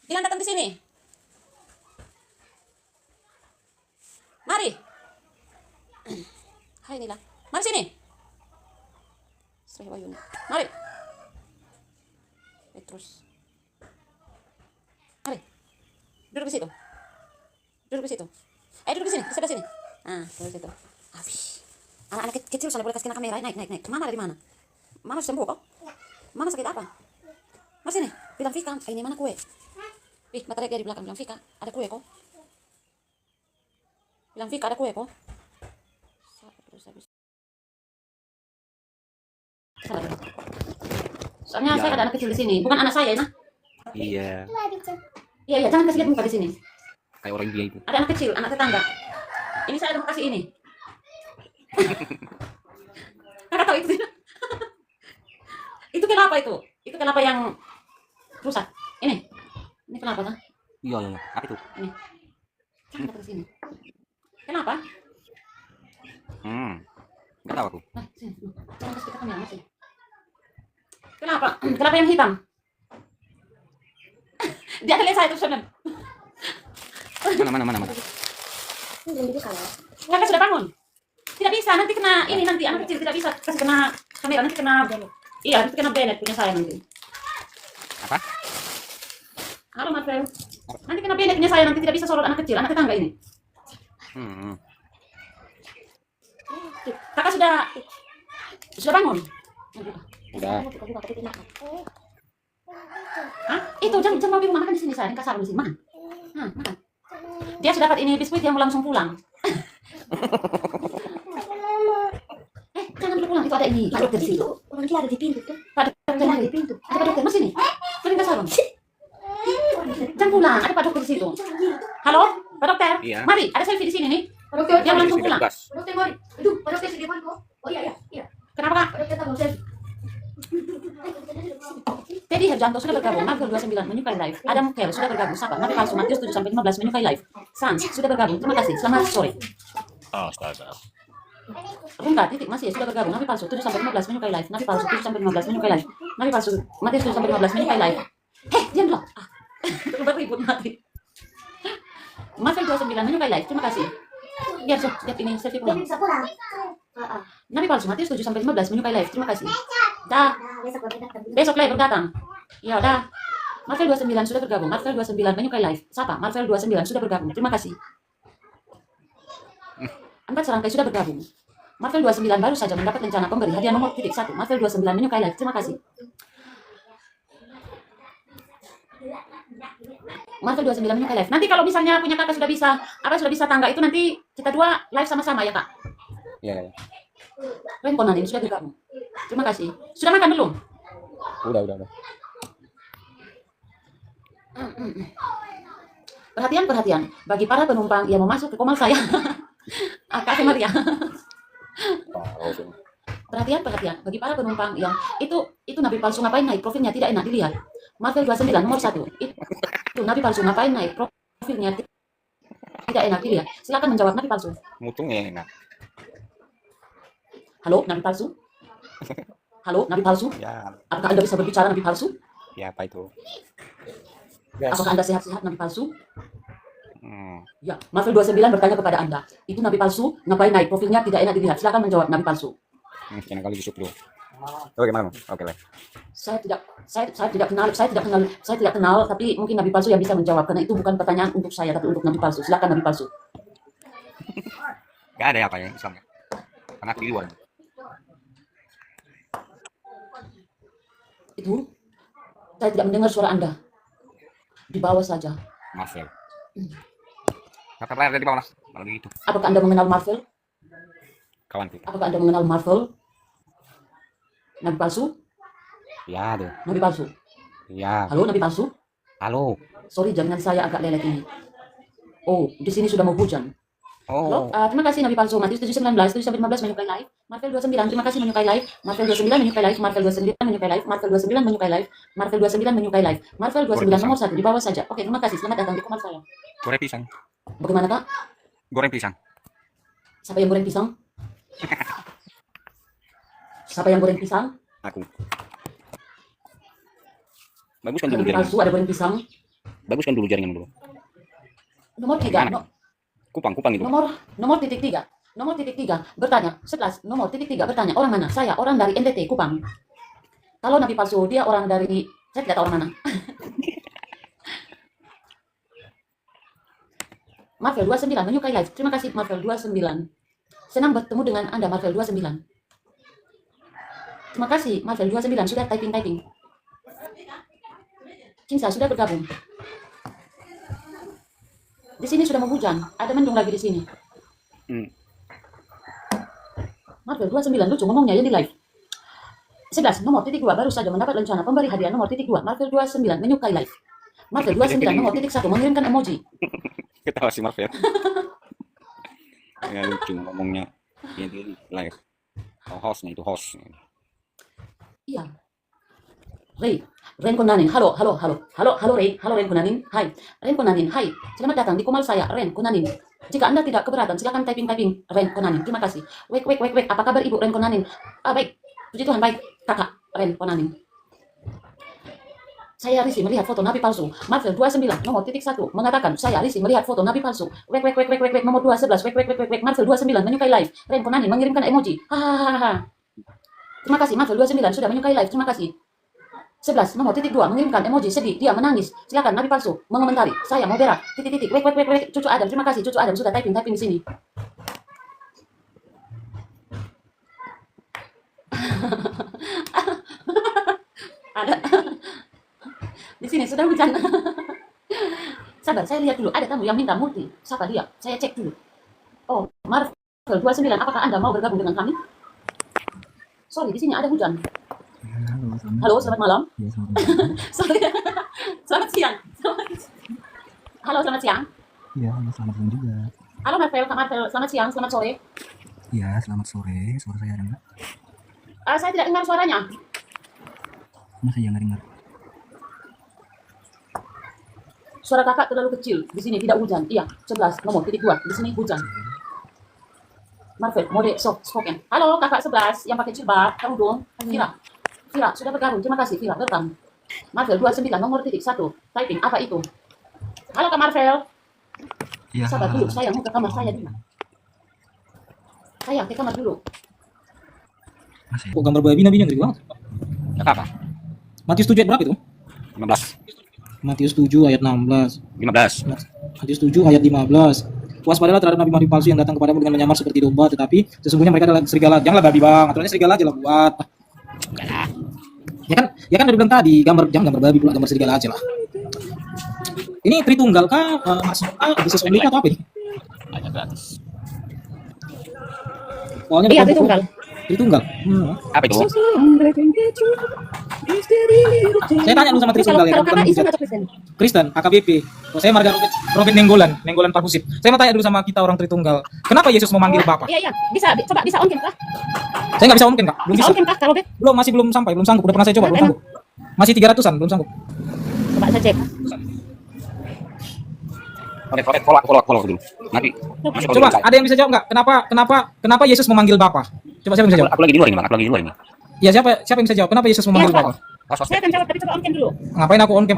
Dilan datang di sini. Mari. Hai Nila. Mari sini. Sri Wayuni. Mari. Petrus. Mari. Duduk di situ. Duduk di situ. Duduk di sini, di sebelah sini. Ah, duduk di situ. Habis. Anak-anak kecil soalnya boleh kasih kena kamera. Naik. Mama ada di mana? Mama sembuh kok? Mama sakit apa? Mari sini. Bilang Vika, ini mana kue? Ih, matahari dia di belakang. Bilang Vika, ada kue kok. Bilang Vika, ada kue kok. Terus habis. Soalnya saya ada anak kecil di sini, bukan anak saya, nah. Iya. Iya, jangan kasih lihat muka di sini. Kayak orang India itu. Ada anak kecil, anak tetangga. Ini saya ada mau kasih ini. Kakak tahu itu? Itu kenapa itu? Itu kenapa yang rusak? Ini kenapa kan? Iya. Apa itu? Ini. Jangan datang ke sini. Kenapa? Nggak tahu aku. Nah, sini. Jangan kasih kita kamera sih. Kenapa? Kenapa yang hitam? Dia akan lihat saya terus bilang. Mana. Kakak sudah bangun? Tidak bisa, nanti kena ini nanti anak kecil tidak bisa kasih kena kamera nanti kena Bennett. Iya, nanti kena Bennett punya saya nanti. Apa? Halo Marvel. Nanti kena Bennett punya saya nanti tidak bisa sorot anak kecil, anak tetangga ini. Kakak sudah bangun? Udah. Hah? Itu jangan mau bingung makan di sini saya, kasar di sini makan. Makan. Dia sudah dapat ini biskuit yang mau langsung pulang. Jangan dulu pulang, itu ada ini Pak dokter di situ. Orang dia ada di pintu tuh. Pak dokter ada di pintu. Ada Pak dokter mas ini. Mari ke sarung. Jangan pulang, ada Pak dokter di situ. Halo, Pak dokter. Iya. Mari, ada selfie di sini nih. Pak dokter, Dia langsung pulang. Pak dokter mari. Aduh, Pak dokter sedih banget kok. Oh iya. Kenapa Kak? Pak dokter tahu selfie. Teddy Herjanto sudah bergabung, Marvel 29 menyukai live. Adam Kel sudah bergabung, Sabar, Nabi Palsu, Matius 7 sampai 15 menyukai live. Sans sudah bergabung, terima kasih. Selamat sore. Astaga. Rungga titik masih sudah bergabung, Nabi Palsu 7 sampai 15 menyukai live. Nabi Palsu 7 sampai 15 menyukai live. Nabi Palsu, Matius 7 sampai 15 menyukai live. Diam dulu. Ribut mati. Marvel 29 menyukai live, terima kasih. Biar lihat ini selfie pulang. Bisa pulang. Nabi Palsu, Matius 7 sampai 15 menyukai live, terima kasih. Dah. Besok Besok live berdatang. Ya udah. Marvel 29 sudah bergabung. Marvel 29 menyukai live. Siapa? Marvel 29 sudah bergabung. Terima kasih. 4 serangkai sudah bergabung. Marvel 29 baru saja mendapat rencana pemberi hadiah nomor titik 1. Marvel 29 menyukai live. Terima kasih. Marvel 29 menyukai live. Nanti kalau misalnya punya kakak sudah bisa tangga itu nanti kita dua live sama-sama ya kak. Iya. Remponan ini sudah bergabung. Terima kasih. Sudah makan belum? Udah. Perhatian bagi para penumpang yang mau masuk ke komal saya. Kak Maria. Perhatian bagi para penumpang yang itu nabi palsu ngapain naik profilnya tidak enak dilihat. Marvel 29 nomor 1. Itu nabi palsu ngapain naik profilnya tidak enak dilihat. Silakan menjawab nabi palsu. Mutungnya enak. Halo, nabi palsu? Halo, nabi palsu? Ya. Apakah Anda bisa berbicara nabi palsu? Ya apa itu? Apakah Anda sehat-sehat nabi palsu? Hmm. Ya, Marvel 29 bertanya kepada Anda. Itu nabi palsu, ngapain naik profilnya tidak enak dilihat. Silakan menjawab nabi palsu. Jangan kali disuk dulu. Oke, gimana? Oke lah. Saya tidak kenal, tapi mungkin nabi palsu yang bisa menjawab karena itu bukan pertanyaan untuk saya tapi untuk nabi palsu. Silakan nabi palsu. Gak ada apa ya Islamnya. Karena di luar. Itu saya tidak mendengar suara Anda. Di bawah saja. Marvel. Kata player dari bawah lah. Kalau begitu. Apakah Anda mengenal Marvel? Kawan kita. Apakah Anda mengenal Marvel? Nabi palsu? Ya deh. Nabi palsu. Ya. Halo, nabi palsu? Halo. Sorry, jaringan saya agak lelet ini. Oh, di sini sudah mau hujan. Halo, Oh. terima kasih nabi palsu. Matius 7:19, 7 sampai 15 menyukai live. Marvel 29, terima kasih menyukai live. Marvel 29 menyukai live. Marvel 29 menyukai live. Marvel 29 menyukai live. Marvel 29 menyukai live. Marvel 29 nomor 1 di bawah saja. Oke, terima kasih. Selamat datang di komal saya. Goreng pisang. Bagaimana, Kak? Goreng pisang. Siapa yang goreng pisang? Siapa yang goreng pisang? Aku. Bagus kan Nabi dulu palsu ada goreng pisang. Baguskan dulu jaringan dulu. Nomor 3, Mana? Kupang itu. nomor titik 3. Nomor titik 3 bertanya, 11 nomor titik 3 bertanya, orang mana? Saya orang dari NTT Kupang. Kalau nabi palsu dia orang dari, saya tidak tahu orang mana. Marvel 29 menyukai live. Terima kasih Marvel 29. Senang bertemu dengan Anda Marvel 29. Terima kasih Marvel 29 sudah typing. Cinta sudah bergabung. Di sini sudah mau hujan, ada mendung lagi di sini. Marvel 29 lucu ngomongnya ya di live. 11 nomor titik 2 baru saja mendapat rencana pemberi hadiah nomor titik 2 Marvel 29 menyukai live. Marvel 29 nomor titik 1 mengirimkan emoji. Ketawa si Marvel. Ya lucu ngomongnya. Dia di live. Hostnya itu host. Iya. Ren Kunanin, halo Ren Kunanin, hai. Ren Kunanin, hai. Selamat datang di kumal saya, Ren Kunanin. Jika Anda tidak keberatan, silakan typing Ren Kunanin. Terima kasih. Wek. Apa kabar Ibu Ren Kunanin? Baik. Puji Tuhan baik, Kakak Ren Kunanin. Saya risih melihat foto nabi palsu. Marvel 29 nomor titik 1 mengatakan saya risih melihat foto nabi palsu. Wek nomor 211 wek Marvel 29 menyukai live. Ren Kunanin mengirimkan emoji. Hahaha. Terima kasih Marvel 29 sudah menyukai live. Terima kasih. 11 nomor titik 2 mengirimkan emoji sedih, dia menangis. Silakan nabi palsu mengomentari. Saya mau berak. Titik wek Cucu Adam. Terima kasih Cucu Adam sudah typing di sini. Ada di sini sudah hujan. Sabar, saya lihat dulu. Ada tamu yang minta multi. Siapa dia? Saya cek dulu. Oh, Marvel 29. Apakah Anda mau bergabung dengan kami? Sorry, di sini ada hujan. Halo, selamat malam. Ya, selamat malam. Sorry. Selamat siang. Halo, selamat siang. Iya, selamat siang juga. Halo Marvel, Kak Marvel. Selamat siang, selamat sore. Iya, selamat sore. Suara saya ada nggak? Saya tidak dengar suaranya. Masa ya nggak dengar? Suara kakak terlalu kecil. Di sini tidak hujan. Iya, 11 nomor titik 2. Di sini hujan. Marvel, mode spoken. Halo kakak 11 yang pakai jilbab, kerudung. Vira, sudah bergabung. Terima kasih Vira, welcome. Marvel 29 nomor titik 1. Typing, apa itu? Halo Kak Marvel. Ya. Sabar dulu, saya mau ke kamar saya dulu. Saya ke kamar dulu. Masih. Kok gambar babi nabinya ngeri banget? Ya apa? Matius 7 ayat berapa itu? 15. Matius 7 ayat 16. 15. Matius 7 ayat 15. Waspadalah terhadap nabi-nabi palsu yang datang kepadamu dengan menyamar seperti domba, tetapi sesungguhnya mereka adalah serigala. Janganlah babi bang, aturannya serigala aja lah buat. Ya kan udah bilang tadi, jangan gambar babi pula, gambar serigala aja lah. Ini Tritunggal kah? Masuk bisnis only kah atau apa ini? Ada gratis. Soalnya Iya, bukan Tritunggal. Tritunggal. Apa itu? Saya tanya dulu sama Tritunggal ya, Kalau bukan kakak Islam hujat. atau Kristen? Kristen, HKBP. Oh, saya marga Robert Nenggolan Parkusip. Saya mau tanya dulu sama kita orang Tritunggal. Kenapa Yesus memanggil Bapa? Iya. Coba bisa on cam kah? Saya nggak bisa mungkin kak, belum Bisa bisa. on cam kah kalau Belum sampai, belum sanggup. Udah pernah saya coba, belum sanggup. Masih 300-an, belum sanggup. Coba saya cek. Oke, follow dulu. Nanti masuk Coba, dulu. ada yang bisa jawab nggak? Kenapa Yesus memanggil Bapa? Coba siapa yang bisa jawab? Aku lagi di luar ini, Bang. Aku lagi di luar ini. Ya siapa yang bisa jawab? Kenapa Yesus memanggil Iya, Bapa? Saya akan jawab, tapi coba on cam dulu. Ngapain aku on cam?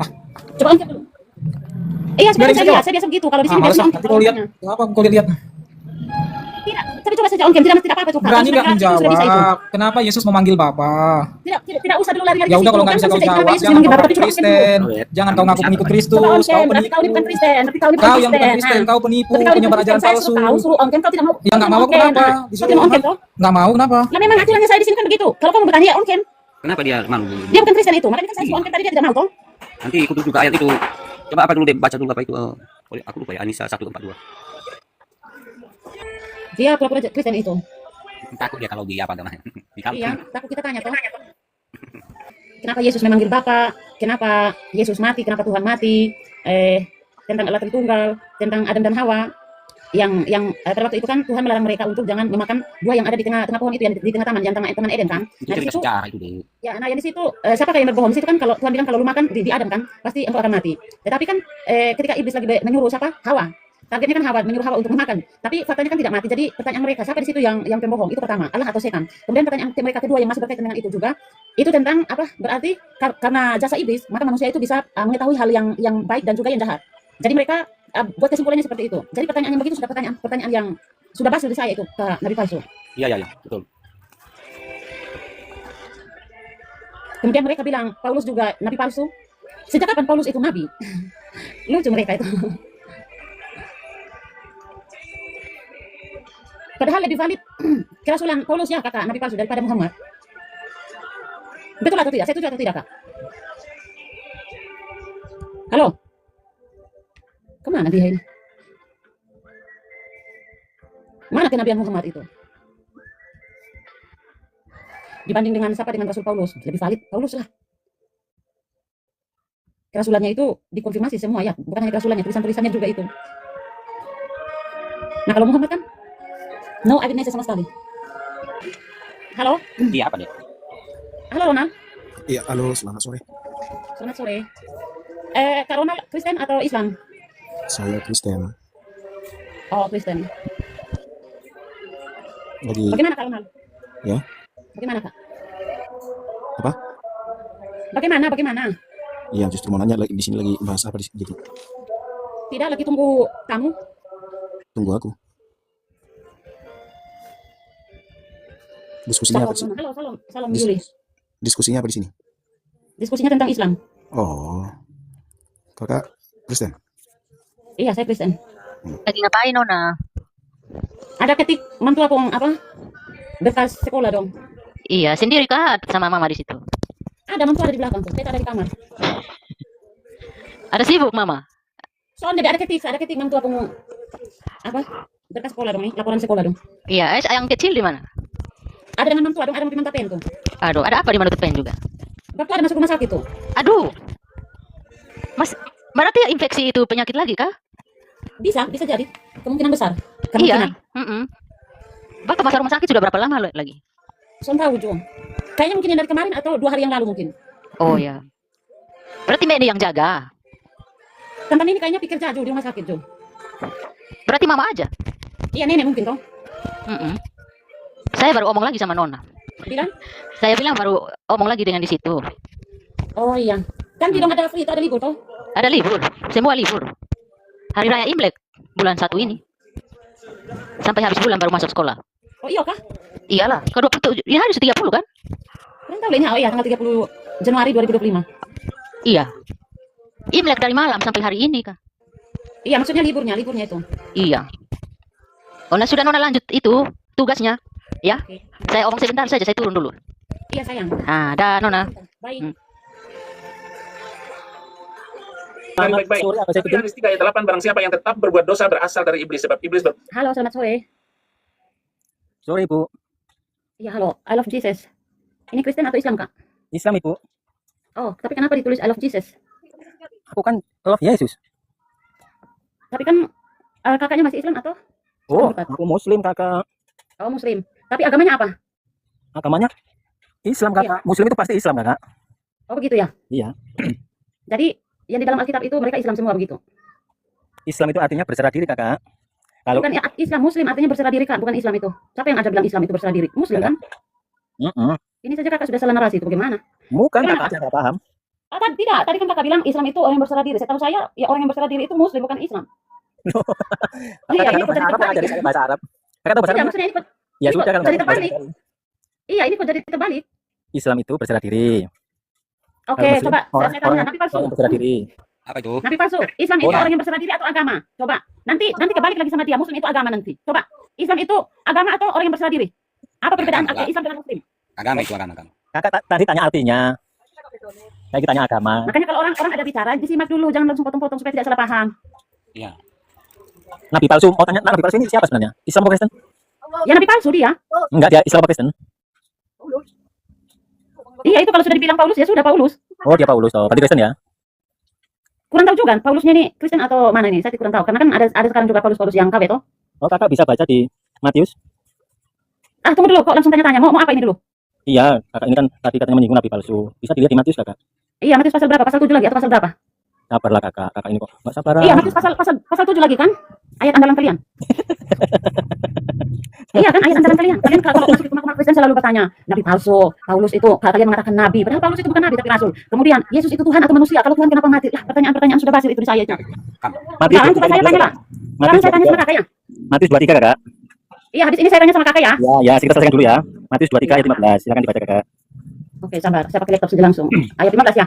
Coba on cam dulu. Iya, sebenarnya bisa saya jawab. biasa begitu kalau di sini. Males biasa lah, on cam. nanti kau lihat. Apa kau lihat? Tidak, tapi coba saja on cam, tidak apa-apa tuh. Kak. Berani nggak Kalau sudah bisa itu. menjawab? Kenapa Yesus memanggil Bapa? Tidak usah dulu lari-lari. Ya udah kalau nggak bisa kau jawab, jangan kau ngaku Kristen. Jangan kau ngaku pengikut Kristus. Coba on Kau cam, tapi kau ini bukan penipu. Kristen. Kau yang bukan Kristen, kau penipu, penyebar ajaran palsu. Suruh on cam, kau tidak mau. Ya nggak mau, kenapa? Kau tidak mau on cam toh? Nggak mau, kenapa? Lah memang aturannya saya di sini kan begitu. Kalau kamu bertanya on cam, Kenapa dia malu? dia bukan Kristen itu. Makanya kan saya suruh on cam tadi dia tidak mau toh. Nanti ikut juga ayat itu. Coba apa dulu deh, baca dulu apa itu. Aku lupa ya, Anisa 142. Dia pura-pura Kristen itu. Takut dia kalau dia apa namanya. Di kampung. Iya, takut kita tanya toh. Kenapa Yesus memanggil Bapa? Kenapa Yesus mati? Kenapa Tuhan mati? Tentang Allah Tritunggal, tentang Adam dan Hawa. Yang pada waktu itu kan Tuhan melarang mereka untuk jangan memakan buah yang ada di tengah pohon itu, yang di tengah taman, yang taman Eden kan. Itu Nah di cerita situ, sejarah itu deh. ya, nah yang di situ siapa yang berbohong? Di situ kan kalau Tuhan bilang kalau lu makan di Adam kan pasti engkau akan mati. Tetapi kan ketika iblis lagi menyuruh siapa? Hawa. targetnya kan Hawa, menyuruh Hawa untuk memakan. Tapi faktanya kan tidak mati. Jadi pertanyaan mereka, siapa di situ yang pembohong? Itu pertama, Allah atau setan. Kemudian pertanyaan mereka kedua yang masih berkaitan dengan itu juga, itu tentang apa? Berarti karena jasa iblis, maka manusia itu bisa mengetahui hal yang baik dan juga yang jahat. Jadi mereka buat kesimpulannya seperti itu. Jadi pertanyaan yang begitu sudah pertanyaan yang sudah basi di saya itu ke nabi palsu. Iya, betul. Kemudian mereka bilang Paulus juga nabi palsu. Sejak kapan Paulus itu nabi? Lucu mereka itu. Padahal lebih valid kerasulan Paulus ya kakak nabi palsu daripada Muhammad. Betul atau tidak? Setuju atau tidak kak? Halo? Kemana dia ini? Mana kenabian Muhammad itu? Dibanding dengan siapa, dengan Rasul Paulus, lebih valid Paulus lah. Kerasulannya itu dikonfirmasi semua ya, bukan hanya kerasulannya, tulisan-tulisannya juga itu. Nah kalau Muhammad kan, no eyewitness sama sekali. Halo? Iya, apa nih? Halo Ronald? Iya, halo, selamat sore. Selamat sore. Kak Ronald Kristen atau Islam? Saya Kristen. Oh Kristen. Jadi, Bagaimana Kak Ronald? ya, Bagaimana Kak? apa? Bagaimana? Iya, justru mau nanya lagi di sini lagi bahas apa di sini gitu. Tidak lagi tunggu kamu? Tunggu aku. Diskusinya apa di sini? Halo, salam Juli. Diskusinya apa di sini? Diskusinya tentang Islam. Oh, kakak Kristen. Iya, saya Kristen. Lagi ngapain Nona? Ada ketik mantu apa? Bekas sekolah dong. Iya, sendiri kah sama mama di situ? Ada mantu ada di belakang tuh. Saya ada di kamar. Ada sibuk mama? Soalnya ada ketik mantu apa? Bekas sekolah dong nih, laporan sekolah dong. Iya, yang kecil di mana? Ada dengan mantu dong, ada mantu pen tuh. Aduh, ada apa di mana pen juga? Waktu ada masuk rumah sakit tuh. Aduh, Mas, berarti infeksi itu penyakit lagi kah? Bisa jadi. Kemungkinan besar. Iya. Kemungkinan. Bapak masuk rumah sakit sudah berapa lama lagi? Soal tahu Jo. Kayaknya mungkin yang dari kemarin atau 2 hari yang lalu mungkin. Oh ya. Berarti Mbak ini yang jaga. Tante ini kayaknya pikir jauh di rumah sakit Jo. Berarti mama aja. Iya nenek mungkin toh. Saya baru omong lagi sama Nona. Bilang? Saya bilang baru omong lagi dengan di situ. Oh iya. Kan di dong ada free, ada libur toh? Ada libur, semua libur. Hari Raya Imlek bulan 1 ini. Sampai habis bulan baru masuk sekolah. Oh iya kah? Iyalah, ke 27, ya harus 30 kan? Kurang tahu ini, oh iya tanggal 30 Januari 2025. Iya. Imlek dari malam sampai hari ini kah? Iya, maksudnya liburnya itu. Iya. Oh, nah sudah Nona lanjut itu tugasnya. Ya. Oke. Saya omong sebentar saja, saya turun dulu. Iya sayang. Ah, dah Nona. Baik. Baik. Tapi hadis 3 ayat 8, barang siapa yang tetap berbuat dosa berasal dari iblis, sebab iblis Halo, selamat sore. Sore, Ibu. Iya, halo. I love Jesus. Ini Kristen atau Islam, Kak? Islam, Ibu. Oh, tapi kenapa ditulis I love Jesus? Aku kan love Yesus. Tapi kan kakaknya masih Islam atau? Oh, Bukan. aku Muslim, Kakak. Oh, Muslim. Tapi agamanya apa? Agamanya Islam, Kakak. Muslim itu pasti Islam, Kakak. Oh, begitu ya? Iya. Jadi, yang di dalam Alkitab itu mereka Islam semua begitu? Islam itu artinya berserah diri, Kakak. Kalau Bukan ya, Islam, Muslim artinya berserah diri, Kak. Bukan Islam itu. Siapa yang ada bilang Islam itu berserah diri? Muslim kan? Ini saja kakak sudah salah narasi itu bagaimana? bukan Bagaimana, Kakak aja nggak paham. Tidak. Tadi kan kakak bilang Islam itu orang yang berserah diri. Setahu saya, ya orang yang berserah diri itu Muslim, bukan Islam. Iya, Kakak ini tahu bahasa kok jadi Arab, Kakak terbalik. jadi saya bahasa Arab. Kakak tahu bahasa Iya, Arab? maksudnya ini kok Ya ini sudah kok kan. jadi terbalik. Iya, ini kok jadi terbalik. Islam itu berserah diri. Oke, Muslim, coba saya orang tanya. Nabi palsu. yang berserah diri. Apa itu? Nabi palsu. Islam itu Oh, ya. orang yang berserah diri atau agama? Coba. Nanti kebalik lagi sama dia. Muslim itu agama nanti. Coba. Islam itu agama atau orang yang berserah diri? Apa perbedaan Agama. Islam dengan Muslim? Agama itu agama. Kakak tadi tanya artinya. Saya tanya agama. Makanya kalau orang ada bicara, disimak dulu, jangan langsung potong-potong supaya tidak salah paham. Iya. Nabi palsu. Oh, tanya Nabi palsu ini siapa sebenarnya? Islam atau Kristen? Ya Nabi palsu dia. Enggak, dia Islam atau Kristen? Iya, itu kalau sudah dibilang Paulus ya sudah Paulus. Oh, dia Paulus. Oh, berarti Kristen ya? Kurang tahu juga Paulusnya ini Kristen atau mana ini? Saya kurang tahu. Karena kan ada sekarang juga Paulus yang KW toh. Oh, kakak bisa baca di Matius? Ah, tunggu dulu, kok langsung tanya-tanya. Mau apa ini dulu? Iya, kakak ini kan tadi katanya menyinggung Nabi palsu. Bisa dilihat di Matius, kakak. Iya, Matius pasal berapa? Pasal 7 lagi atau pasal berapa? Sabarlah, kakak. Kakak ini kok nggak sabar. Iya, Matius pasal 7 lagi kan? Ayat andalan kalian. Iya kan, ayat andalan kalian. Kalian kalau masuk ke umat Kristen selalu bertanya, nabi palsu, Paulus itu kalian mengatakan nabi, padahal Paulus itu bukan nabi tapi rasul. Kemudian Yesus itu Tuhan atau manusia? Kalau Tuhan kenapa mati? Ya, pertanyaan-pertanyaan sudah basi itu di saya itu. Matius Sekarang coba saya tanya lah. Sekarang saya tanya sama kakak ya. Matius 23 kakak. Iya, habis ini saya tanya sama kakak ya. Ya, kita selesaikan dulu ya. Matius 23 ayat 15. Silakan dibaca kakak. Oke, sabar. Saya pakai laptop saja langsung. Ayat 15 ya.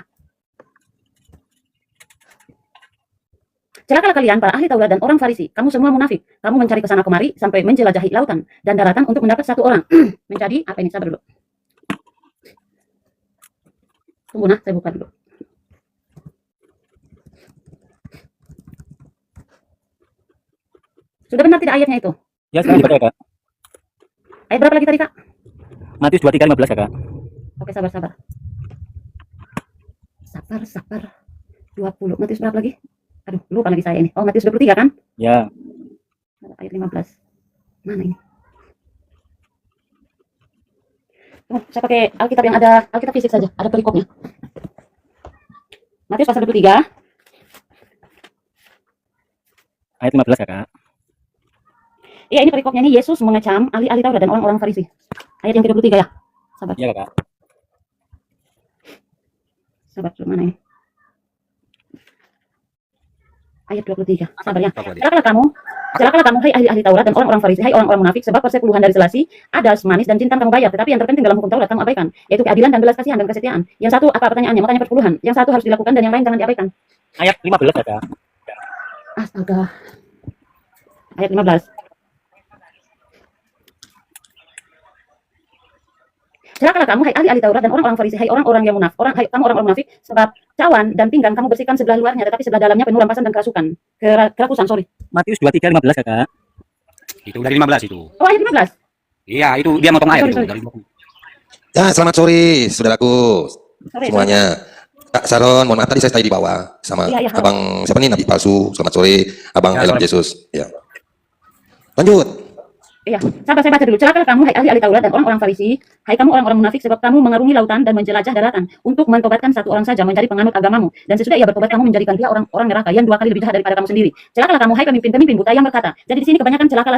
Celakalah kalian para ahli Taurat dan orang Farisi, kamu semua munafik. Kamu mencari ke sana kemari sampai menjelajahi lautan dan daratan untuk mendapat satu orang menjadi apa ini? Sabar dulu. Tunggu nah, saya buka dulu. Sudah benar tidak ayatnya itu? Ya, sekarang dibaca kakak. Ayat berapa lagi tadi, Kak? Matius 23 15 kakak. Oke, sabar. Sabar. 20. Matius berapa lagi? Aduh, lupa lagi saya ini. Oh, Matius 23 kan? Ya. Ayat 15. Mana ini? Oh, saya pakai Alkitab yang ada Alkitab fisik saja, ada perikopnya. Matius pasal 23. Ayat 15 kakak. Iya, ini perikopnya ini Yesus mengecam ahli-ahli Taurat dan orang-orang Farisi. Ayat yang 33 ya. Sabar. Iya kakak. Sabar, mana ini? Ayat 23. Sabar ya. Celakalah kamu, hai ahli-ahli Taurat dan orang-orang Farisi, hai orang-orang munafik, sebab persepuluhan dari selasi ada manis dan cinta kamu bayar, tetapi yang terpenting dalam hukum Taurat kamu abaikan, yaitu keadilan dan belas kasihan dan kesetiaan. Yang satu apa pertanyaannya? Mau tanya persepuluhan. Yang satu harus dilakukan dan yang lain jangan diabaikan. Ayat 15 kakak. Astaga. Ayat 15. Celakalah kamu, hai ahli-ahli Taurat dan orang-orang Farisi, hai orang-orang yang munafik, kamu orang-orang munafik, sebab cawan dan pinggang kamu bersihkan sebelah luarnya, tetapi sebelah dalamnya penuh rampasan dan kerakusan. Matius 23 15 kakak. Itu dari 15 itu. Oh, ayat 15. Iya, itu dia motong ayat itu Sorry. dari 20. Ya, selamat sore, saudaraku Sorry. semuanya. Kak Saron, mohon maaf tadi saya stay di bawah sama Iya, abang siapa nih, Nabi Palsu. Selamat sore, abang Ya, Elam selamat. Yesus. Ya. Lanjut. Iya, sabar saya baca dulu. Celakalah kamu, hai ahli-ahli Taurat dan orang-orang Farisi, hai kamu orang-orang munafik, sebab kamu mengarungi lautan dan menjelajah daratan untuk mentobatkan satu orang saja menjadi penganut agamamu. Dan sesudah ia bertobat, kamu menjadikan dia orang neraka yang 2 kali lebih jahat daripada kamu sendiri. Celakalah kamu, hai pemimpin-pemimpin buta yang berkata. Jadi di sini kebanyakan celakalah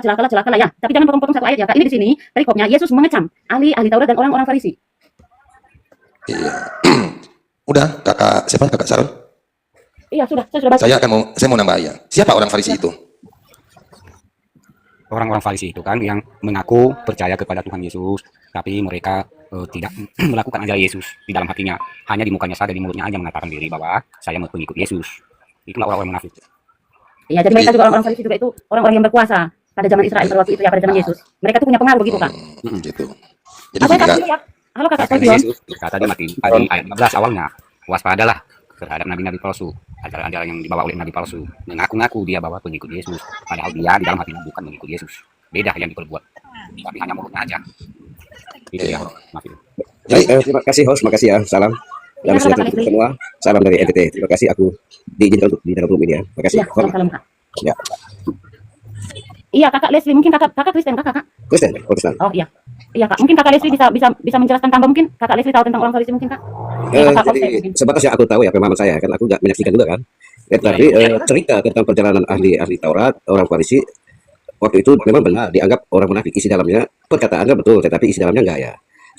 ya. Tapi jangan potong-potong satu ayat ya, Kak. Ini di sini perikopnya Yesus mengecam ahli-ahli Taurat dan orang-orang Farisi. Iya. Udah, kakak Saron. Iya, saya sudah baca. Saya mau nambah ya. Siapa orang Farisi itu? Orang-orang Farisi itu kan yang mengaku percaya kepada Tuhan Yesus, tapi mereka tidak melakukan ajaran Yesus di dalam hatinya. Hanya di mukanya saja, di mulutnya aja mengatakan diri bahwa saya pengikut Yesus. Itulah orang-orang munafik. Iya, jadi mereka juga orang-orang Farisi juga itu orang-orang yang berkuasa pada zaman Israel pada waktu itu ya, pada zaman Yesus. Mereka tuh punya pengaruh begitu, Kak. Gitu. Jadi Apa jika Kak ini ya? Halo Kakak Kata Scorpion. Yesus berkata di Matius ayat 15 awalnya, waspadalah terhadap nabi-nabi palsu, ajaran-ajaran yang dibawa oleh nabi palsu, mengaku-ngaku dia bawa pengikut Yesus, padahal dia di dalam hatinya bukan mengikut Yesus. Beda yang diperbuat, tapi hanya mulutnya aja. Itu Iya. ya, maaf itu. Jadi, Terima kasih host, makasih ya, salam. Dan Iya, sejahtera untuk semua. Salam dari NTT. Terima kasih aku diizinkan untuk di dalam room ini ya. Terima kasih. Iya, salam Kak. Ya. Iya, Kakak Leslie, mungkin Kakak Kristen, Kakak. Kristen, Protestan. Oh iya. Iya, Kak. Mungkin Kakak Leslie bisa menjelaskan tambah mungkin. Kakak Leslie tahu tentang orang Farisi mungkin, Kak? Kakak Jadi Olsen mungkin. sebatas yang aku tahu ya pemahaman saya kan aku nggak menyaksikan juga kan. Tapi cerita tentang perjalanan ahli Taurat, orang Farisi waktu itu memang benar dianggap orang munafik, isi dalamnya perkataannya betul tetapi isi dalamnya enggak ya.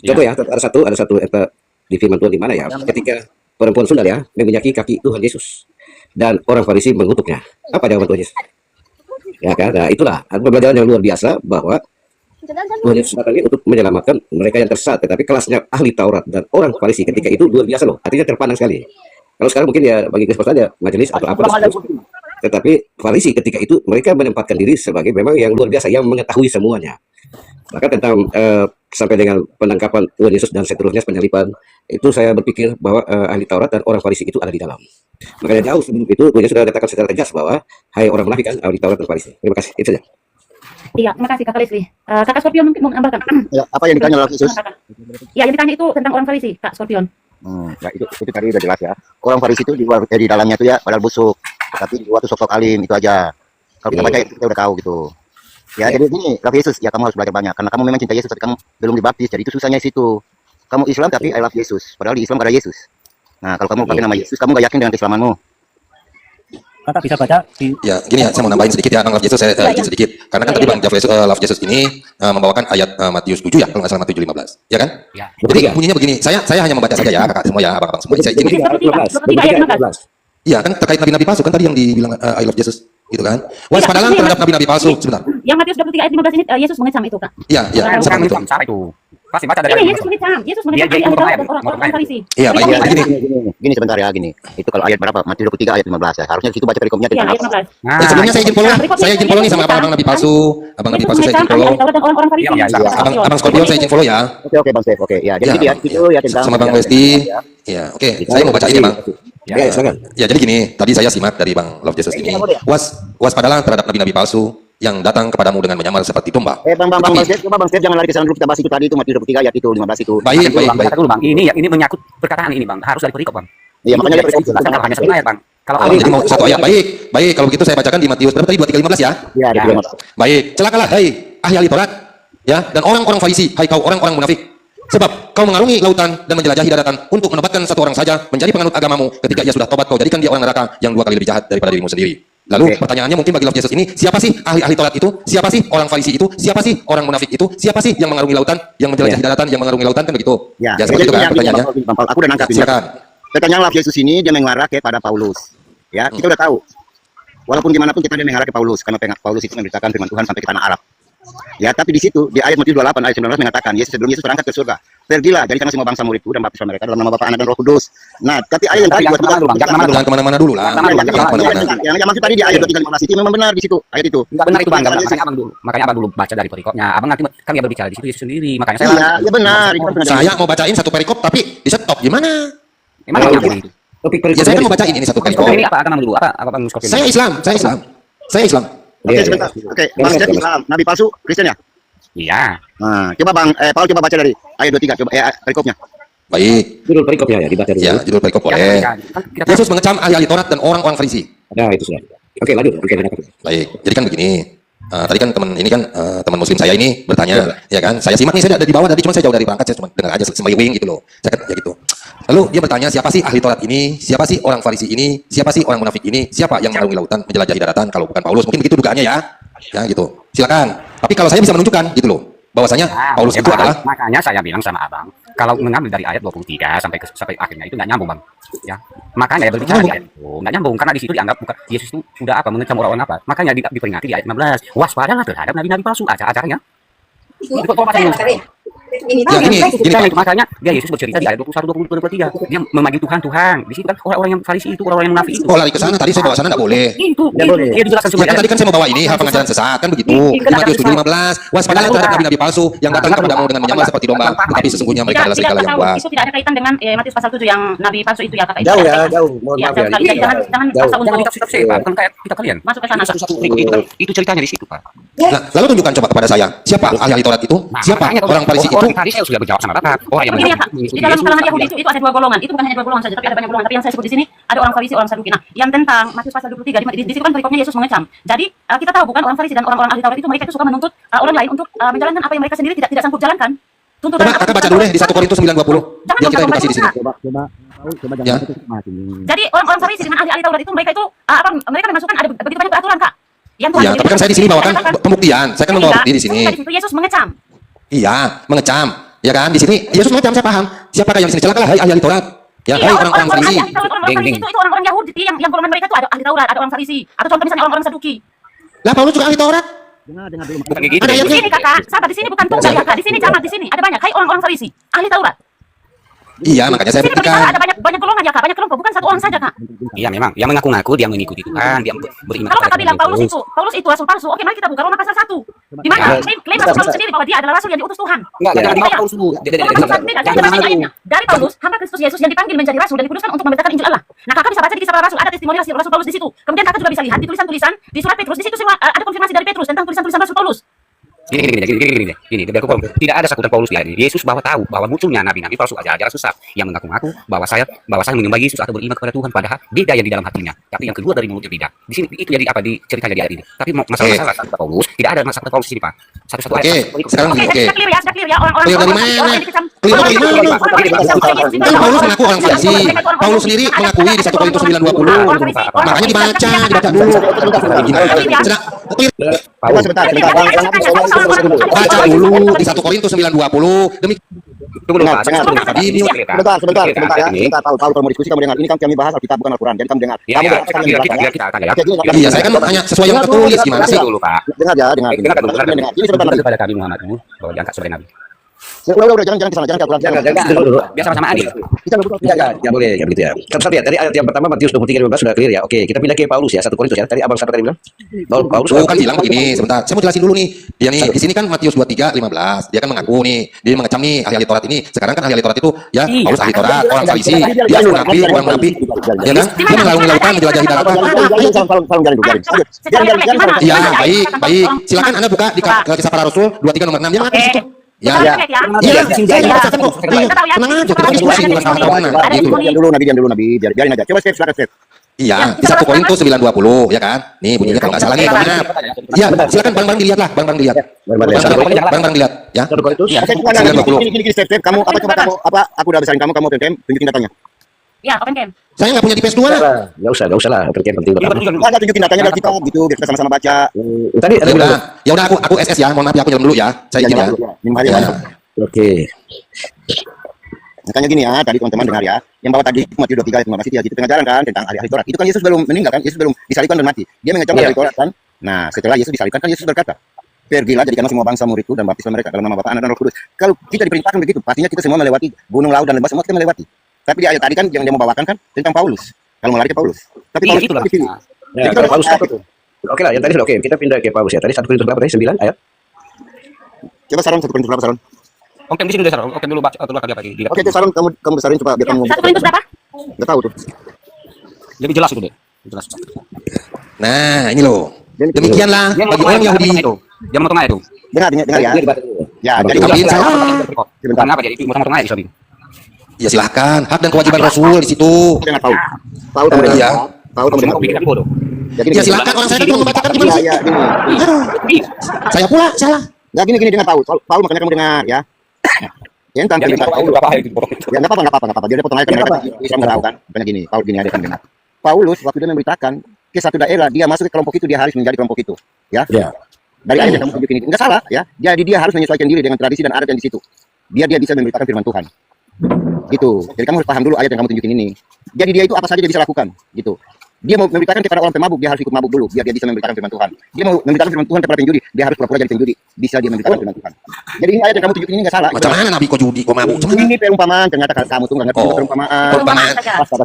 Contoh ya, ada satu di firman Tuhan di mana ya, ketika perempuan sundal ya meminyaki kaki Tuhan Yesus dan orang Farisi mengutuknya. Apa jawaban Tuhan Yesus? Ya kan, nah itulah pembelajaran yang luar biasa bahwa Tuhan Yesus datang ini untuk menyelamatkan mereka yang tersesat, tetapi kelasnya ahli Taurat dan orang Farisi ketika itu luar biasa loh, artinya terpandang sekali. Kalau sekarang mungkin ya bagi Kristus saja majelis atau apa, tetapi Farisi ketika itu mereka menempatkan diri sebagai memang yang luar biasa, yang mengetahui semuanya. Maka tentang sampai dengan penangkapan Tuhan Yesus dan seterusnya penyaliban, itu saya berpikir bahwa ahli Taurat dan orang Farisi itu ada di dalam. Makanya jauh sebelum itu Tuhan Yesus sudah katakan secara tegas bahwa hai orang munafik kan ahli Taurat dan Farisi. Terima kasih. Itu saja. Iya, terima kasih Kakak Leslie. Kakak Scorpion mungkin mau menambahkan. Ya, apa yang ditanya oleh Yesus? Ya, yang ditanya itu tentang orang Farisi, Kak Scorpion. Ya itu tadi udah jelas ya. Orang Farisi itu di luar di dalamnya tuh ya padahal busuk, tapi di luar tuh sok-sok alim, itu aja. Kalau kita baca itu kita udah tahu gitu. Ya, jadi gini, love Yesus, ya kamu harus belajar banyak karena kamu memang cinta Yesus tapi kamu belum dibaptis. Jadi itu susahnya di situ. Kamu Islam tapi I love Yesus, padahal di Islam gak ada Yesus. Nah, kalau kamu pakai nama Yesus, kamu gak yakin dengan keislamanmu. Kakak bisa baca di Ya, gini ya, saya mau nambahin sedikit ya, Bang Love Jesus, saya izin sedikit. Karena kan tadi Bang Love Jesus ini membawakan ayat Matius 7 ya, kalau nggak salah Matius 7:15, ya kan? Ya. Jadi bunyinya begini, saya hanya membaca saja ya, kakak semua ya, abang-abang semua, saya izin. 23 ayat 15. Iya kan, terkait nabi-nabi palsu, kan tadi yang dibilang I love Jesus, gitu kan? Waspadalah terhadap nabi-nabi palsu, sebentar. Yang Matius 23 ayat 15 ini Yesus mengecam itu, Kak. Iya, sekarang itu. Sama itu. Pasti baca dari Ini Yesus mengecam ahli Taurat dan orang-orang Farisi. Iya, baik, Iya, gini. Gini sebentar ya, gini. Itu kalau ayat berapa? Matius 23 ayat 15 ya. Harusnya di situ baca perikopnya Iya, tentang ayat apa? 15. Ya, sebelumnya saya izin follow nih sama abang nabi palsu, abang nabi palsu saya izin follow. Ahli Taurat dan orang-orang Farisi. Abang Scorpion saya izin follow ya. Oke Bang Stef. Oke, ya. Jadi gitu ya, itu ya tentang Sama Bang Westi. Ya, oke. Saya mau baca ini, Bang. Ya, silakan. Ya, jadi gini, tadi saya simak dari Bang Love Jesus ini. Waspadalah terhadap nabi-nabi palsu yang datang kepadamu dengan menyamar seperti domba. Bang Stef, coba Bang Stef jangan lari ke sana dulu, kita bahas itu tadi itu Matius 23 ayat itu 15 itu. Baik. Kata dulu, Bang. Ini menyangkut perkataan ini, Bang. Harus dari perikop, Bang. Iya, makanya Tidak bisa dijelaskan kalau hanya satu ayat, Bang. Kalau Jadi mau satu ayat, baik. Kalau begitu saya bacakan di Matius berapa tadi 23:15 ya. Iya, ada yang masuk. Baik, celakalah hai ahli Taurat, ya, dan orang-orang Farisi, hai kau orang-orang munafik. Sebab kau mengarungi lautan dan menjelajahi daratan untuk menobatkan satu orang saja menjadi penganut agamamu. Ketika ia sudah tobat, kau jadikan dia orang neraka yang 2 kali lebih jahat daripada dirimu sendiri. Lalu pertanyaannya mungkin bagi Love Jesus ini, siapa sih ahli Taurat itu? Siapa sih orang Farisi itu? Siapa sih orang munafik itu? Siapa sih yang mengarungi lautan, yang menjelajahi daratan, yang mengarungi lautan, kan begitu? Ya, Seperti itu kan pertanyaannya. Aku udah nangkap ini. Silakan. Pertanyaan Love Yesus ini dia mengarah kepada Paulus. Ya, kita udah tahu. Walaupun gimana pun kita dia mengarah ke Paulus karena Paulus itu memberitakan firman Tuhan sampai ke tanah Arab. Ya, tapi di situ di ayat Matius 28 ayat 19 mengatakan sebelum Yesus berangkat ke surga, pergilah jadikan semua bangsa muridku dan baptislah mereka dalam nama Bapa, Anak dan Roh Kudus. Nah, tapi ayat yang tadi Jangan kemana-mana dulu lah. yang maksud tadi di ayat 23:15 itu memang benar di situ ayat itu. Enggak benar itu, Bang. Makanya abang dulu baca dari perikopnya. Abang nanti kan dia berbicara di situ Yesus sendiri. Makanya saya Iya, benar. Saya mau bacain satu perikop tapi di stop gimana? Emang itu. Ya saya kan mau bacain ini satu perikop. Ini apa agama dulu? Apa Bang Scorpion? Saya Islam. Oke, sebentar. Oke, Bang Stef Islam, nabi palsu Kristen ya? Iya. Nah, coba Bang Paul coba baca dari ayat 23 coba perikopnya. Baik. Judul perikopnya ya dibaca dulu. Ya, judul perikop boleh. Yesus mengecam ahli Taurat dan orang-orang Farisi. Nah, itu sudah. Oke, lanjut. Baik. Jadi kan begini. Tadi kan teman ini kan teman muslim saya ini bertanya, ya kan? Saya simak nih, saya ada di bawah tadi, cuma saya jauh dari perangkat, saya cuma dengar aja sembayung gitu loh. Saya kan ya gitu. Lalu dia bertanya, siapa sih ahli Taurat ini? Siapa sih orang Farisi ini? Siapa sih orang munafik ini? Siapa yang mengarungi lautan, menjelajahi daratan kalau bukan Paulus? Mungkin begitu dugaannya ya. Ya gitu. Silakan. Tapi kalau saya bisa menunjukkan gitu loh, bahwasanya Paulus itu adalah, makanya saya bilang sama abang, kalau mengambil dari ayat 23 sampai akhirnya itu nggak nyambung, Bang. Ya. Makanya berbicara di ayat itu nggak nyambung karena di situ dianggap bukan Yesus itu sudah apa mengecam orang-orang apa. Makanya diperingati di ayat 16, waspadalah terhadap nabi-nabi palsu, acara-acaranya. Itu kok ya gini. Makanya dia Yesus bercerita di ayat 21, 22, 23. Dia memanggil Tuhan. Di situ kan orang-orang yang Farisi itu, orang-orang yang munafik itu. Oh, lari ke sana tadi, saya bawa sana enggak boleh. Itu dia dijelaskan Ya, tadi kan saya mau bawa ini hal pengajaran sesat kan begitu. Di Matius 7:15, waspadalah terhadap nabi-nabi palsu yang datang kepadamu dengan menyamar seperti domba, tetapi sesungguhnya mereka adalah serigala yang buas. Itu tidak ada kaitan dengan Matius pasal 7 yang nabi palsu itu ya, Kakak. Jauh ya, jauh. Mohon Ya, maaf ya. jadi jangan paksa untuk Tafsir, Pak. Bukan kayak kita kalian. masuk ke sana. Itu ceritanya di situ, Pak. Nah, lalu tunjukkan coba kepada saya, siapa ahli Taurat itu? Siapa orang Farisi itu? Orang Farisi saya sudah berjawab sama Bapak. Orang yang Begini ya, Kak. Di dalam kalangan Yahudi itu ada 2 golongan. Itu bukan hanya 2 golongan saja, tapi ada banyak golongan. Tapi yang saya sebut di sini ada orang Farisi, orang Saduki. Nah, yang tentang Matius pasal 23 di situ kan perikopnya Yesus mengecam. Jadi kita tahu bukan orang Farisi dan orang-orang ahli Taurat itu mereka itu suka menuntut orang lain untuk menjalankan apa yang mereka sendiri tidak sanggup jalankan. Tuntutan Coba kakak baca dulu deh di 1 Korintus 9:20. Biar kita edukasi di sini. Coba Ya. Jadi orang-orang Farisi dengan ahli Taurat itu mereka itu mereka memasukkan ada begitu banyak peraturan, Kak. Yang Tuhan Iya, tapi kan saya di sini bawakan pembuktian. Saya kan membawa bukti di sini. Di situ Yesus mengecam. Iya, mengecam. Ya kan? Di sini Yesus mengecam, saya paham. Siapakah yang di sini? Celakalah hai ahli Taurat. Ya, hai orang-orang Farisi. Orang Farisi itu orang-orang Yahudi yang golongan mereka itu ada ahli Taurat, ada orang Farisi. Atau contoh misalnya orang-orang Saduki. Lah Paulus juga ahli Taurat. bukan kayak gitu. Ada Di ayatnya. sini, Kakak, sabar, di sini bukan tunggal ya, Kak. Di sini jangan, di sini ada banyak. Hai orang-orang Farisi, ahli Taurat. Iya, makanya saya Di sini buktikan. ada banyak golongan ya, Kak. Banyak kelompok, bukan satu orang saja, Kak. Iya memang, yang mengaku-ngaku dia mengikuti Tuhan, dia beriman. Kalau Kakak bilang Paulus itu rasul palsu, oke, mari kita buka Roma pasal 1. Di mana klaim rasul Paulus sendiri bahwa dia adalah rasul yang diutus Tuhan. Enggak, jangan dibawa Paulus dulu. Dari Paulus, hamba Kristus Yesus yang dipanggil menjadi rasul dan dikuduskan untuk memberitakan Injil Allah. Nah, Kakak bisa baca di kisah para rasul, ada testimoni rasul Paulus di situ. Kemudian Kakak juga bisa lihat di tulisan-tulisan di surat Petrus, di situ semua ada konfirmasi dari Petrus tentang tulisan-tulisan rasul Paulus. Gini, biar aku ngomong. Tidak ada sakutan Paulus di ayat ini. Yesus bahwa tahu bahwa munculnya nabi-nabi palsu, ajar-ajar sesat yang mengaku-ngaku bahwa saya menyembah Yesus atau beriman kepada Tuhan, padahal beda yang di dalam hatinya. Tapi yang kedua dari mulutnya beda. Di sini itu jadi apa di ceritanya di ayat ini. Tapi masalah sakutan Paulus, tidak ada sakutan Paulus di sini, Pak. Satu-satu Oke, sekarang Oke, oke. sudah clear ya, orang-orang Clear dari mana? Clear dari mana? Kan Paulus mengaku orang Farisi. Paulus sendiri mengakui di 1 Korintus 9:20. Makanya dibaca dulu. Sedang Paulus sebentar. baca dulu di 1 Korintus 9:20. Demi Tunggu dulu, Pak. Sebentar ya. Paul mau diskusi, kamu dengar. Ini kan kami bahas Alkitab bukan Al-Quran. Jadi kamu dengar. Ya, kita akan ya. iya, saya kan hanya sesuai yang tertulis gimana sih? Dulu, Pak. Dengar ya, dengar. Ini sebentar lagi. Kepada kami Muhammad bahwa diangkat sebagai nabi. Udah, jangan ke sana, jangan ke Al-Quran. Biar sama-sama adil. Kita Ya boleh, ya begitu ya. Satu ya, dari ayat yang pertama Matius 23:15 sudah clear ya. Oke, kita pindah ke Paulus ya, 1 Korintus ya. Tadi abang siapa tadi bilang? Paulus Oh kan bilang begini, sebentar. Saya mau jelasin dulu nih. Dia nih di sini kan Matius 23:15. Dia kan mengaku nih, dia mengecam nih ahli Taurat ini. Sekarang kan ahli Taurat itu ya Paulus ahli Taurat, orang Farisi, dia orang munafik. Ya kan? Dia melakukan menjelajahi daratan. Iya, baik. Silakan Anda buka di Kisah Para Rasul 23 nomor 6. Dia mengaku di situ. Ya, ya. Iya, saya bacakan kok. Tenang aja, kita diskusi masalah kawanan gitu. Diam dulu Nabi, biarin aja. Coba silakan. Iya, di 1 Korintus 9:20 ya kan? Nih bunyinya kalau nggak salah nih, benar. Iya, silakan bareng-bareng dilihat lah, bareng-bareng dilihat. Bareng-bareng dilihat, ya. 9:20. Gini, step. Kamu aku udah besarin kamu tunjukin datanya. Ya, open game. Saya nggak punya di PS2 lah. Nggak usah lah. Penting. Ada tunjukin datanya dari kita gitu, biar kita sama-sama baca. Tadi Ya udah aku SS ya. Mohon maaf ya, aku jalan dulu ya. Saya izin ya. Ya. Oke. Makanya gini ya, tadi teman-teman dengar ya, yang bawa tadi Matius 23 ayat 15 itu pengajaran kan tentang ahli Taurat. Itu kan Yesus belum meninggal kan, Yesus belum disalibkan dan mati. Dia mengecam ahli Taurat kan. Nah, setelah Yesus disalibkan kan Yesus berkata, "Pergilah jadikanlah semua bangsa muridku dan baptislah mereka dalam nama Bapa, Anak dan Roh Kudus." Kalau kita diperintahkan begitu, pastinya kita semua melewati gunung, laut dan lembah, semua kita melewati. Tapi di ayat tadi kan yang dia mau bawakan kan tentang Paulus. Kalau melari ke Paulus. Tapi Paulus itu dipilih. Ya, Paulus itu. Oke lah, yang tadi sudah oke. Kita pindah ke Paulus ya. Tadi 1 Korintus berapa tadi? 9 ayat. Coba Saron 1 Korintus berapa Saron? Oke, di sini dulu, Saron. Oke dulu baca dulu apa lagi. Oke, Saron kamu besarin coba biar kamu. 1 Korintus berapa? Enggak tahu tuh. Lebih jelas itu deh. Jelas. Nah, ini loh. Demikianlah bagi orang Yahudi. Dia mau tengah itu. Dengar ya. Ya, jadi Tapi saya Kenapa jadi mau tengah itu, Sobi? ya silahkan, hak dan kewajiban Rasul di situ. dengar tahu. Tahu kamu dengar. Iya. Tahu kamu dengar. Bikin bodoh. Ya silakan, orang saya kan mau membacakan gimana sih? Ya, gini. Saya pula salah. Nah, gini dengar tahu. Paul makanya kamu dengar ya. Ya, tentang cerita Paul. Ya, enggak apa-apa. Dia potong aja mereka bisa enggak tahu kan. Bukan gini, Paul gini ada kan dengar. Paulus waktu dia memberitakan ke satu daerah, dia masuk ke kelompok itu, dia harus menjadi kelompok itu. Ya. Dari ayat yang kamu tunjukin itu enggak salah ya. Jadi dia harus menyesuaikan diri dengan tradisi dan adat yang di situ. Biar dia bisa memberitakan firman Tuhan. Gitu. Jadi kamu harus paham dulu ayat yang kamu tunjukin ini. Jadi dia itu apa saja dia bisa lakukan, gitu. Dia mau memberitakan kepada orang pemabuk, dia harus ikut mabuk dulu biar dia bisa memberitakan firman Tuhan. Dia mau memberitakan firman Tuhan kepada penjudi, dia harus pura-pura jadi penjudi, bisa dia memberitakan firman Tuhan. Jadi ini ayat yang kamu tunjukin ini enggak salah. Macam mana Nabi kok judi, kok mabuk? Ini perumpamaan, ternyata kamu tuh enggak ngerti perumpamaan. Perumpamaan.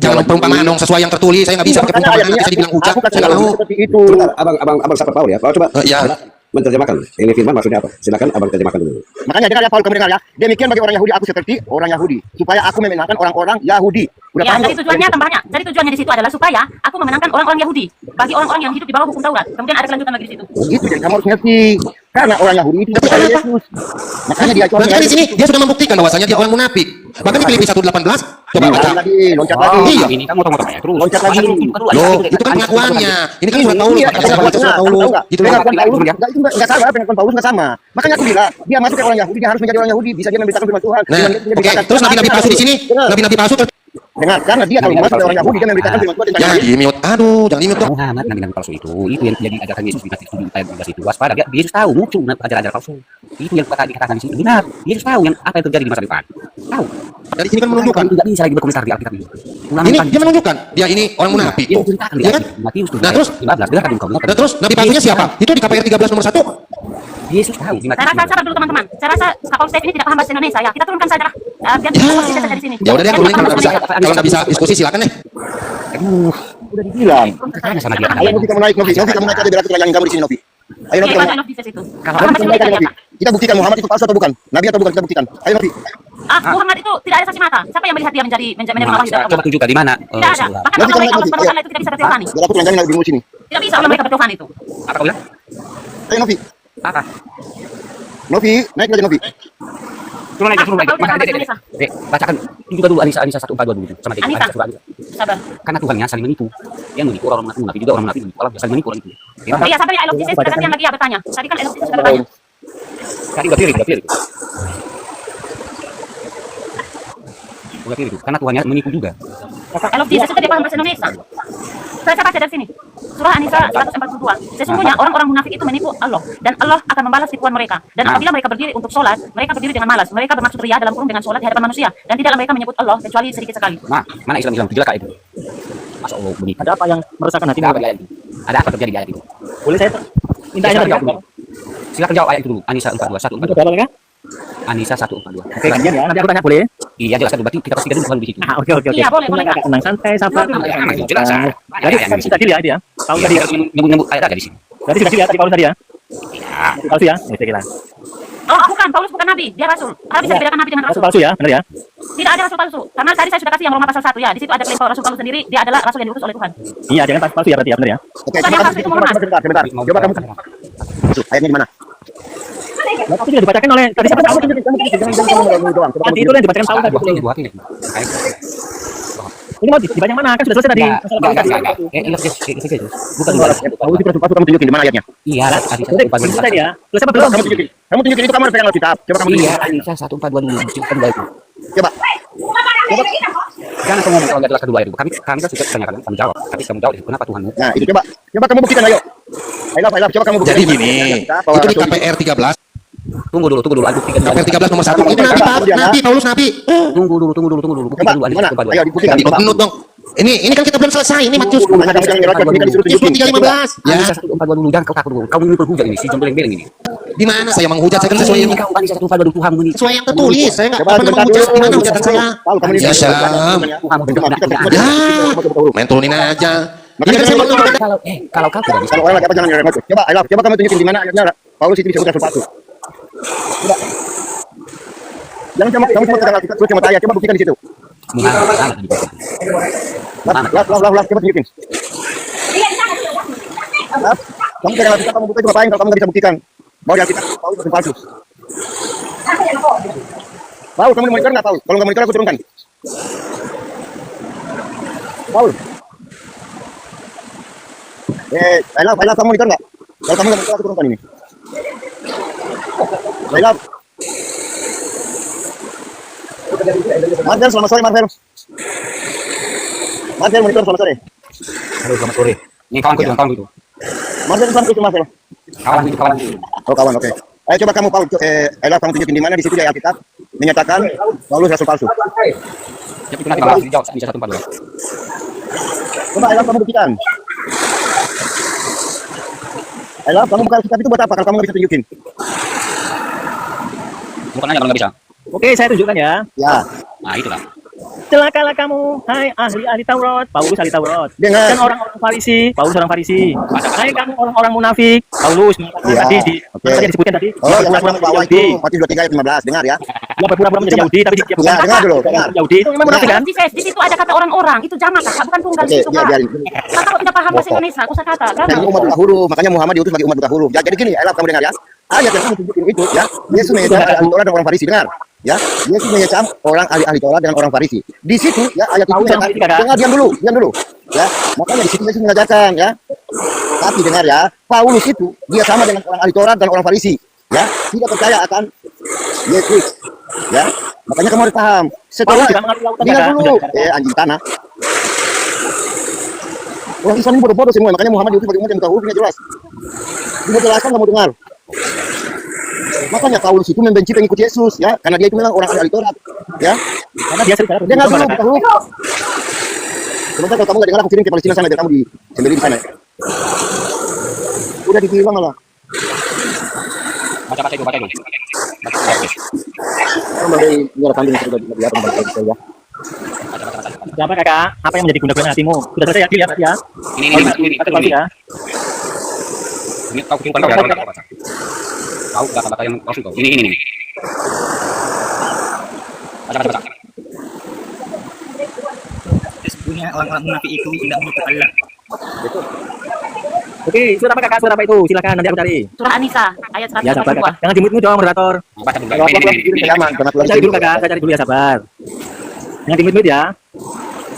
Jangan perumpamaan dong, sesuai yang tertulis. Saya nggak bisa pakai perumpamaan, nanti saya dibilang ucap. Saya nggak mau. Seperti itu. Abang siapa Paul ya? Paul coba. Ya. Menterjemahkan. Ini firman maksudnya apa? Silakan abang terjemahkan dulu. Makanya dengar ya Paul, kamu dengar ya. Demikian bagi orang Yahudi aku seperti orang Yahudi, supaya aku memenangkan orang-orang Yahudi. Udah Ya, paham? jadi tujuannya tambahnya. Jadi tujuannya di situ adalah supaya aku memenangkan orang-orang Yahudi bagi orang-orang yang hidup di bawah hukum Taurat. Kemudian ada kelanjutan lagi di situ. Gitu, jadi kamu harus ngerti. Karena orang Yahudi itu tidak percaya Yesus. Makanya dia Berarti kan di sini dia sudah membuktikan bahwasanya dia orang munafik. Bahkan di Filipi 1:18, coba baca. Loncat lagi. Iya. Ini kamu tengah terus. Loncat lagi. Loh, itu kan pengakuannya. Ini kan surat Paulus, saya baca surat Paulus. Gitu loh. Pengakuan Paulus enggak salah, pengakuan Paulus enggak sama. Makanya aku bilang, dia masuk ke orang Yahudi, dia harus menjadi orang Yahudi, bisa dia memberitakan firman Tuhan. Nah, oke. Terus nabi-nabi palsu di sini, nabi-nabi palsu Dengar, karena dia kalau masuk ke orang Yahudi, dia memberitakan firman Tuhan tentang jangan di-mute. Aduh, jangan di-mute dong. Muhammad nabi-nabi palsu itu yang jadi ajaran Yesus di Matius 7 ayat 12 itu. Waspada, Yesus tahu muncul ajaran-ajaran palsu. Itu yang dikatakan di sini. Benar, Yesus tahu yang apa yang terjadi di masa depan. Tahu. Dari sini kan menunjukkan. Tidak bisa lagi berkomentar di Alkitab ini. Ini dia menunjukkan dia ini orang munafik. Dia menceritakan di Iya kan? Matius 7 Nah, terus 15. Dengarkan dulu kamu. Nah, terus nabi palsunya siapa? Itu di KPR 13 nomor 1. Yesus tahu di Saya Matius. rasa sabar dulu teman-teman. Saya rasa Kapol Steve ini tidak paham bahasa Indonesia ya. Kita turunkan saja lah. Biar kita diskusi saja di sini. Ya udah deh, kalau nggak bisa, kalau nggak bisa diskusi silakan deh. udah dibilang. Tanya sama dia. Ayo Novi kamu naik Novi. Novi kamu naik aja biar aku terlayangin kamu di sini Novi. Ayo Novi kamu. Kalau Novi kamu naik aja Novi. Kita buktikan Muhammad itu palsu atau bukan. Nabi atau bukan kita buktikan. Ayo Novi. Muhammad itu tidak ada saksi mata. Siapa yang melihat dia menjadi Allah di dalam Coba tunjukkan di mana. Tidak ada. Bahkan Allah Subhanahu wa taala itu tidak bisa bertuhan. Biar aku telanjangin di sini. Tidak bisa Allah mereka bertuhan itu. Apa kau bilang? Ayo Novi. Apa? Novi, naik lagi Novi. Suruh naik, suruh naik. Tahu Maka, bahasa Indonesia. bacakan juga dulu Anissa 1422 gitu. Sama Anissa. Anissa juga. Sabar. Karena Tuhannya saling menipu. Yang menipu orang munafik juga orang munafik menipu orang saling menipu orang itu. Ya, Iya, sabar ya, I love Jesus. Gantian lagi ya bertanya. Tadi kan I love Jesus sudah bertanya. tadi udah pilih itu. Udah pilih itu. Karena Tuhannya menipu juga. I love Jesus itu dia paham bahasa Indonesia. Saya baca dari sini. Surah An-Nisa 142. Sesungguhnya orang-orang munafik itu menipu Allah dan Allah akan membalas tipuan mereka. Dan apabila mereka berdiri untuk sholat, mereka berdiri dengan malas. Mereka bermaksud ria dalam kurung dengan sholat di hadapan manusia dan tidaklah mereka menyebut Allah kecuali sedikit sekali. Nah, mana Islam jelaka itu? Masya Allah begitu. Ada apa yang meresahkan hati? Ada apa di ayat itu? Ada apa terjadi di ayat itu? Boleh saya minta ayat Silakan jawab dulu? dulu. Silakan jawab ayat itu dulu. Anissa 421. Itu berapa mereka? Anissa 142. Oke, gantian ya. Nanti aku tanya boleh? Iya jelas kan berarti kita pastikan dulu bukan di situ. Ah, oke. Iya, boleh, boleh, Kak. Tenang, santai, sabar. Jelas. Jadi tadi ya dia. Tahu tadi ya. Nyebut ayat aja di sini. Berarti sudah dilihat tadi Paulus tadi ya. Iya. Palsu ya? Ya, saya kira. Oh, bukan. Paulus bukan nabi, dia rasul. Apa bisa dibedakan nabi dengan Rasul rasul? palsu ya, benar ya? Tidak ada rasul palsu. Karena tadi saya sudah kasih yang Roma pasal 1 ya. Di situ ada klaim bahwa rasul Paulus sendiri dia adalah rasul yang diutus oleh Tuhan. Iya, jangan palsu ya berarti ya, benar ya? Oke, Bukan yang palsu itu Muhammad. sebentar. Coba kamu. Ayatnya di mana? Itu sudah dibacakan oleh tadi siapa? Kamu doang. Nanti itu yang dibacakan Paulus tadi. Buat ini. Ini mau dibaca yang mana? Kan sudah selesai tadi. Enggak. Bukan Paulus itu palsu, kamu tunjukin di mana ayatnya? Iya, tadi Selesai ya. Selesai apa belum? Kamu tunjukin itu, kamu harus pegang Alkitab. Coba kamu tunjukin. Iya, Anissa 1422 cukup itu. Coba. Jangan ngomong kalau nggak jelas kedua itu. Kami kan sudah tanyakan, kami jawab. Tapi kamu jawab kenapa Tuhanmu? Nah, itu coba. Coba kamu buktikan, ayo. I love, coba kamu buktikan. Jadi gini, itu di KPR 13. Tunggu dulu. Buktikan. KPR 13 nomor 1. Itu Nabi, Paulus Nabi. Tunggu dulu. Buktikan dulu Gimana? Anissa 1422. Ayo dibuktikan. Iya. Dong. Ini kan kita belum selesai. Ini Matius. Makanya kamu jangan nyerocos, ini kan disuruh tunjukin. 3:15. Ya. Anissa 1422 jangan kau takut dulu. Kau ini berhujat ini, si jembeleng-beleng ini. Di mana saya menghujat? Saya kan sesuai yang Kau Anissa 1422 Tuhanmu ini. sesuai yang tertulis. Saya enggak pernah menghujat. Di mana hujatan saya? Ya, Syam. Ya. Main turunin aja. Makanya saya mau tunjukkan. Kalau kau tidak bisa. Kalau orang lagi apa jangan nyerocos. Coba, I love, coba kamu tunjukin di mana ayatnya Paulus itu disebut rasul palsu. Coba. Jangan kamu cuma pegang Alkitab, cuma ayat. Coba buktikan di situ. Lah, coba tunjukin. Kamu pegang Alkitab, kamu buka itu ngapain kalau kamu nggak bisa buktikan bahwa di Alkitab Paulus rasul palsu. Paul, kamu monitor nggak Paul? Kalau nggak monitor aku turunkan. Paul. I love, kamu monitor nggak? Kalau kamu nggak monitor aku turunkan ini. I love. Marvel, selamat sore Marvel. Marvel monitor selamat sore. Halo, selamat sore. Ini kawanku itu. Marvel itu Marvel. Kawan itu. Oh kawan, oke. Ayo coba kamu Paul, Ella kamu tunjukin di mana di situ di Alkitab menyatakan Paulus rasul palsu. Tapi itu nanti malah dijawab Anissa 142. Coba Ella kamu buktikan. Ella kamu buka Alkitab itu buat apa kalau kamu nggak bisa tunjukin? Bukan nanya kalau nggak bisa. Oke, saya tunjukkan ya. Ya. Nah, itulah. Celakalah kamu, hai ahli Taurat, Paulus ahli Taurat. Dengan Dan orang-orang Farisi, Paulus orang Farisi. Hai kamu orang-orang munafik, Paulus Ya, tadi di oke. tadi disebutkan tadi. Oh, yang kamu bawa itu Matius 23 ayat 15, dengar ya. Dia berpura-pura menjadi Yahudi tapi dia bukan. Ya, dengar dulu, dengar. Yahudi itu memang munafik kan? Di situ ada kata orang-orang, itu jamak Kak, bukan tunggal di Oke, situ Kak. biarin. Kakak tidak paham bahasa Indonesia, usah kata. Nah, ini umat buta huruf, makanya Muhammad diutus bagi umat buta huruf. Ya, jadi gini, Ella kamu dengar ya. Ayat yang kamu tunjukin itu ya, Yesus mengecam ahli Taurat dan orang Farisi, dengar. Ya, Yesus mengecam orang ahli Taurat dan orang Farisi. Di situ ya ayat itu dengar, diam dulu. Ya, makanya di situ Yesus mengajarkan ya. Tapi dengar ya, Paulus itu dia sama dengan orang ahli Taurat dan orang Farisi. Ya, tidak percaya akan Yesus. Ya, makanya kamu harus paham. Setelah dengar dulu, anjing tanah. Orang Islam ini bodoh-bodoh semua, makanya Muhammad diutus bagi umat yang buta huruf, ini jelas. Dia jelaskan kamu dengar. Makanya Paulus itu membenci pengikut Yesus ya, karena dia itu memang orang ahli Taurat ya. Karena dia cerita Dengar dulu, buta huruf. Sebentar kalau kamu nggak dengar aku kirim ke Palestina sana, biar kamu disembelih di sana. Udah dibilang malah. Baca itu. Kamu dari nyerah kambing sudah dia pembantu ya. Siapa kakak? Apa yang menjadi gundah-gundah hatimu? Sudah selesai ya, dilihat ya. Ini. Ya. Ini kau kirimkan kau baca. Kau kata-kata yang palsu kau. Ini. Baca. Sesungguhnya orang-orang munafik itu tidak menutup Allah. Oke, surat apa kakak? Surat apa itu? Silakan nanti aku cari. Surah An-Nisa ayat Ya sabar 142. kakak. Jangan dimut dong moderator. Baca dulu. Kalau aku kirim ke Yaman, karena Saya cari dulu kakak, saya cari dulu ya sabar. Jangan dimut ya.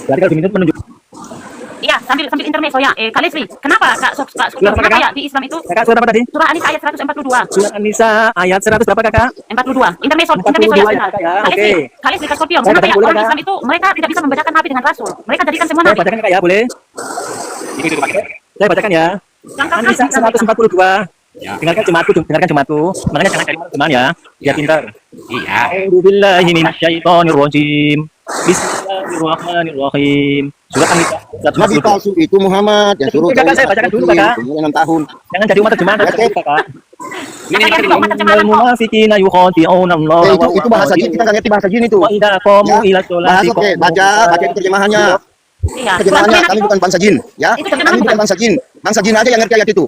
Berarti kalau dimut menunjuk. Iya, sambil intermezzo ya. Kak Leslie, kenapa Kak Surat apa, kenapa Kak? ya di Islam itu Kakak surat apa tadi? Surah An-Nisa ayat 142. Surat An-Nisa ayat 100 berapa kakak? 42. Intermezzo 42 ya. ya, Kak, ya. Kak Oke. Leslie, Kak Leslie Kak Scorpion, Saya kenapa ya bacakan boleh, orang Kak? Islam itu mereka tidak bisa membedakan nabi dengan rasul. Mereka jadikan semua Saya nabi. bacakan kakak ya, boleh? Saya bacakan ya. An-Nisa 142. Ya. Dengarkan jemaatku. Makanya jangan cari teman ya. Biar pintar. Iya. A'udzubillahi minasyaitonirrajim. Bismillahirrahmanirrahim. Surat An-Nisa. Nabi palsu itu Muhammad yang suruh Kakak, saya bacakan dulu, Kakak. umur 6 tahun. Jangan jadi umat terjemahan kakak. Kakak yang umat terjemahan Innal kok. munafiqina yukhadi'una Allah Itu bahasa jin, kita nggak ngerti bahasa jin itu. Wa idza qamu ila Bahasa sholati oke, baca itu terjemahannya. Iya, Terjemahannya Quran kami bukan bangsa jin, ya. Itu terjemahan Kami bukan bukan? bangsa jin. Bangsa jin aja yang ngerti ayat itu.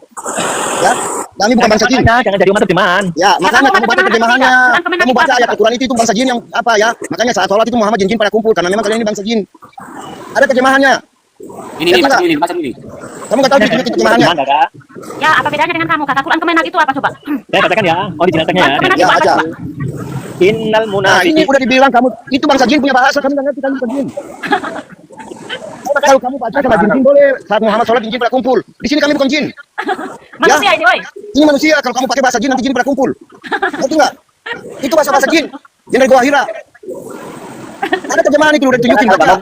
Ya. Kami bukan bangsa jin. Jangan jadi umat terjemahan. Ya, makanya kamu baca terjemahannya. Bukan Kamu baca ayat Al-Quran itu bangsa jin yang apa ya? Makanya saat sholat itu Muhammad jin pada kumpul karena memang kalian ini bangsa jin. Ada terjemahannya. Ini baca dulu. Kamu nggak tahu itu terjemahannya? Terjemahan, Kakak. Ya, apa bedanya dengan kamu? Kata Quran Kemenak itu apa coba? Saya bacakan ya, original tagnya ya. Kemenak Ya, itu apa aja. coba? Innal Nah, ini munafiqina udah dibilang kamu itu bangsa jin punya bahasa, kamu nggak ngerti kamu bukan jin. Kalau kamu baca sama jin boleh. Saat Muhammad sholat jin pada kumpul. Di sini kami bukan jin. Manusia ini, woi. Ini manusia. Kalau kamu pakai bahasa jin nanti jin pada kumpul. Ngerti nggak? Itu bahasa jin. Jin dari Gua Hira. Ada terjemahan itu udah ditunjukin baca.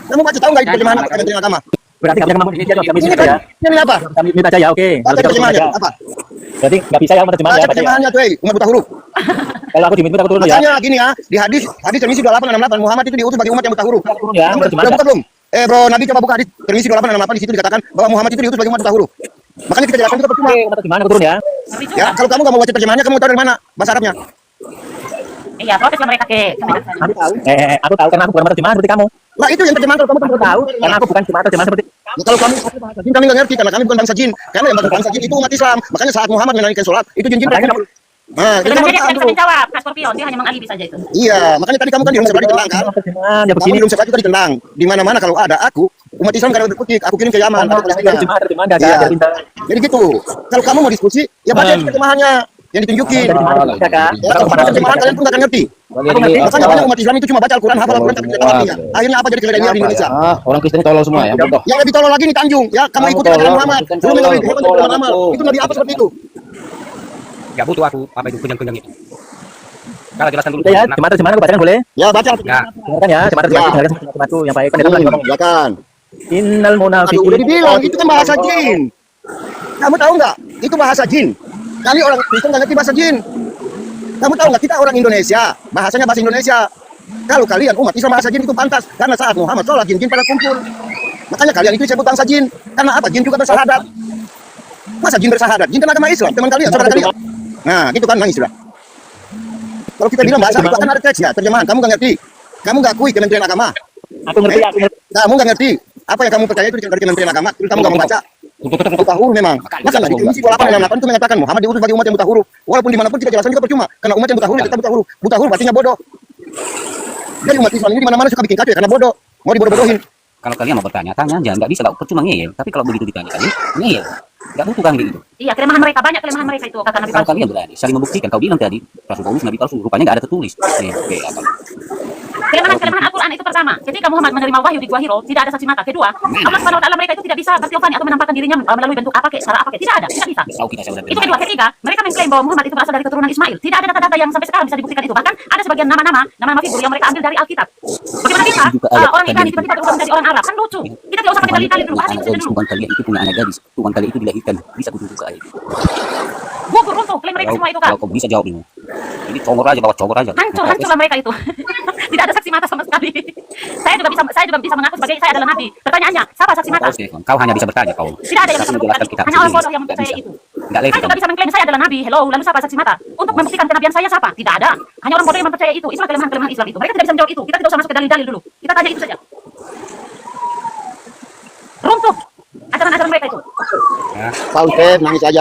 Kamu baca tahu nggak itu terjemahan Kementerian Agama? berarti nggak bisa ngomong ini aja kami Ini minta kan ya. ini apa? Kami minta aja ya, oke. Baca Kalau terjemahannya aja. apa? Berarti nggak bisa ya terjemahan Baca ya, baca ya. terjemahannya tuh, umat buta huruf. Kalau aku diminta aku turun ya. Makanya gini ya, di hadis Tirmizi 2868 Muhammad itu diutus bagi umat yang buta huruf. Turun ya, Kamu terjemahan. udah buka belum? Bro, Nabi coba buka hadis Tirmizi 2868 di situ dikatakan bahwa Muhammad itu diutus bagi umat buta huruf. Makanya kita jelaskan itu percuma. Oke, terjemahan aku turun ya. Ya, kalau kamu nggak mau baca terjemahannya, kamu tahu dari mana bahasa Arabnya? Iya, protes lah mereka ke Kemenak. Aku tahu. Aku tahu karena aku bukan terjemahan seperti kamu. Lah itu yang terjemahan kalau kamu Aku tahu karena aku bukan cuma terjemahan seperti Ya, kalau kamu pakai bahasa jin kami nggak ngerti karena kami bukan bangsa jin. Karena yang bangsa jin itu umat Islam. Makanya saat Muhammad menunaikan sholat itu jin-jin pada kumpul. Nah, itu Sebenarnya kamu dia paham tidak bisa dulu. menjawab, Kak Scorpion. Dia hanya mengalibi saja itu. Iya, makanya tadi kamu kan di room sebelah ditendang kan? terjemahan ya Kamu begini. di room sebelah itu ditendang. Di mana-mana kalau ada aku, umat Islam kalau berkutik, aku kirim ke Yaman, atau ke Palestina. Terjemahan gak Iya. ada pintar. Jadi gitu. Kalau kamu mau diskusi, ya baca itu terjemahannya yang ditunjukin. Terjemahan Kakak. Ya, kalau baca terjemahan kalian pun nggak akan ngerti. Aku ngerti. Makanya banyak umat Islam itu cuma baca Al-Quran, hafal Al-Quran tapi tidak ngerti ya. Akhirnya apa jadi kelebihan di Indonesia? Orang Kristen tolol semua ya, bodoh. Yang lebih tolol lagi nih Tanjung, ya kamu Kamu ikuti ajaran tolol, Muhammad. Kristen Belum yang tolol, lebih hebat tolol daripada amal. aku. Itu nabi apa seperti itu? Gak butuh aku apa itu kenyang-kenyang itu. Kalau jelaskan dulu. Udah ya, terjemahan aku bacakan boleh? Ya baca. Ya. Dengarkan ya, terjemahan temanku yang baik kan itu lagi ngomong. Ya kan. Innal Aduh, munafiqina. udah dibilang itu kan bahasa jin. Kamu tahu nggak? Itu bahasa jin. Kali orang Kristen nggak ngerti bahasa jin. Kamu tahu nggak? Kita orang Indonesia, bahasanya bahasa Indonesia. Kalau kalian umat Islam bahasa jin itu pantas karena saat Muhammad sholat jin-jin pada kumpul. Makanya kalian itu disebut bangsa jin. Karena apa? Jin juga bersahadat. Masa jin bersahadat? Jin kan agama Islam, teman kalian, saudara kalian. Nah, gitu kan nangis sudah. Kalau kita bilang bahasa itu kan ada teksnya, terjemahan. Kamu nggak ngerti. Kamu nggak akui Kementerian Agama. Aku ngerti, aku ngerti. Kamu nggak ngerti. Apa yang kamu percaya itu dari Kementerian Agama. Terus kamu nggak mau baca. Buta huruf memang. Masa nggak di Tirmizi 2868 itu menyatakan Muhammad diutus bagi umat yang buta huruf. Walaupun dimanapun kita jelaskan juga percuma. Karena umat yang buta huruf kita buta huruf. Buta huruf artinya bodoh. Jadi umat Islam ini di mana-mana suka bikin kacau ya, karena bodoh. Mau dibodoh-bodohin. Kalau kalian mau bertanya, tanya aja. Nggak bisa lah, percuma ngeyel. Tapi kalau begitu ditanya kalian, ngeyel. Nggak butuh kan gitu. Iya, kelemahan mereka banyak kelemahan mereka itu kata Nabi Kalau palsu. kalian berani saling membuktikan, kau bilang tadi Rasul Paulus Nabi palsu, rupanya nggak ada tertulis. Oke, apa? Kelemahan Al-Quran itu pertama. Ketika Muhammad menerima wahyu di Gua Hiro, tidak ada saksi mata. Kedua, Allah Subhanahu wa taala mereka itu tidak bisa berteofani atau menampakkan dirinya melalui bentuk apa kek, cara apa kek. Tidak ada, tidak bisa. Tahu kita saudara. Itu kedua. Ketiga, mereka mengklaim bahwa Muhammad itu berasal dari keturunan Ismail. Tidak ada data-data yang sampai sekarang bisa dibuktikan itu. Bahkan ada sebagian nama-nama figur yang mereka ambil dari Alkitab. Bagaimana bisa orang Ibrani tiba-tiba berubah menjadi orang Arab? Kan lucu. Kita tidak usah pakai dalil-dalil dulu. Bahas itu saja dulu. Tuhan kalian itu punya anak gadis. Tuhan kalian itu dilahirkan. Bisa kudu buka itu. Gugur runtuh klaim mereka semua itu, Kak. Kalau kau bisa jawab ini. Ini congor aja, bawa congor aja. Hancurlah mereka itu. Tidak ada saksi mata sama sekali. Saya juga bisa mengaku sebagai saya adalah nabi. Pertanyaannya, siapa saksi mata? Kau hanya bisa bertanya kau. Tidak ada yang bisa membuktikan. Hanya orang bodoh yang mempercayai itu. Enggak Saya juga bisa mengklaim saya adalah nabi. Hello, lalu siapa saksi mata? Untuk membuktikan kenabian saya siapa? Tidak ada. Hanya orang bodoh yang mempercayai itu. Itulah kelemahan Islam itu. Mereka tidak bisa menjawab itu. Kita tidak usah masuk ke dalil-dalil dulu. Kita tanya itu saja. Runtuh ajaran-ajaran mereka itu.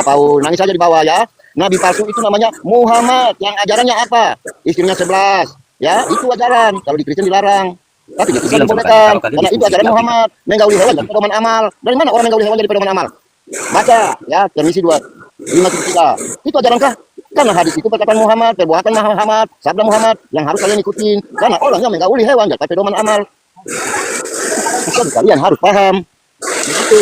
Paul nangis aja di bawah ya. Nabi palsu itu namanya Muhammad. Yang ajarannya apa? Istrinya 11. Ya, itu ajaran. Kalau di Kristen dilarang. Tapi di Islam dibolehkan. Karena itu ajaran Muhammad. Menggauli hewan jadi pedoman amal. Dari mana orang menggauli hewan jadi pedoman amal? Baca ya permisi 2:5-3. Itu ajaran kah? Karena hadis itu perkataan Muhammad, perbuatan Muhammad, sabda Muhammad yang harus kalian ikutin. Karena orang yang menggauli hewan jadi pedoman amal. Jadi kalian harus paham. Begitu.